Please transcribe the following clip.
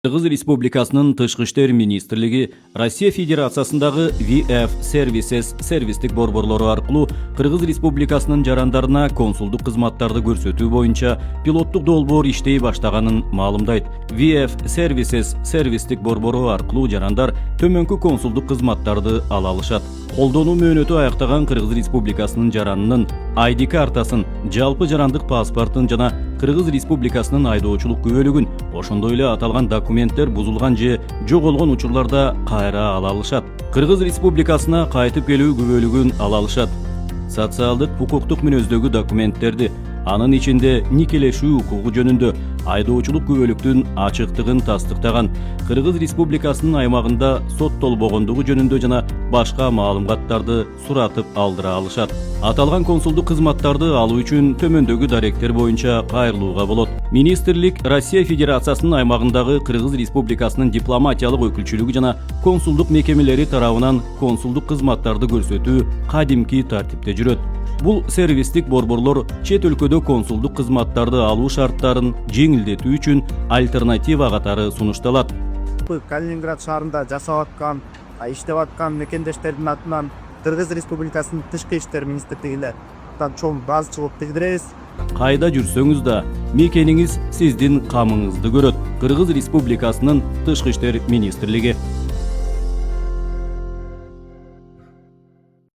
Кыргыз Республикасынын Тышкы иштер министрлиги Россия Федерациясындагы VF Services сервистик борборлору аркылуу Кыргыз Республикасынын жарандарына консулдук кызматтарды көрсөтүү боюнча пилоттук долбоор иштей баштаганын маалымдайт. VF Services сервистик борбору аркылуу жарандар төмөнкү консулдук кызматтарды ала алышат. Колдонуу мөөнөтү аяктаган Кыргыз Республикасынын жаранынын ID картасын, жалпы жарандык паспортун жана Кыргыз Республикасынын айдоочулук күбөлүгүн, ошондой эле аталган документтер бузулган же жоголгон учурларда кайра ала алышат. Кыргыз Республикасына кайтып келүү күбөлүгүн ала алышат. Социалдык укуктук мүнөздөгү документтерди, анын ичинде никелешүү укугу жөнүндө айдоочулук күбөлүктүн ачыктыгын тастыктаган, Кыргыз Республикасынын аймагында соттолбогондугу жөнүндө жана башка маалыматтарды суратып алдыра алышат. Аталган консулдук кызматтарды алуу үчүн төмөндөгү даректер боюнча кайрылууга болот. Министрлик Россия Федерациясынын аймагындагы Кыргыз Республикасынын дипломатиялык өкүлчүлүгү жана консулдук мекемелери тарабынан консулдук кызматтарды көрсөтүү кадимки тартипте жүрөт. Бул сервистик борборлор чет өлкөдө консулдук кызматтарды алуу шарттарын жеңилдетүү үчүн альтернатива катары сунушталат. Калининград шаарында жашап аткан, иштеп аткан мекендештердин атынан Кыргыз Республикасынын Тышкы иштер министрлигине чоң баазычылык билдиребиз. Кайда жүрсөңүз да мекениңиз сиздин камыңызды көрөт. Кыргыз Республикасынын Тышкы иштер министрлиги.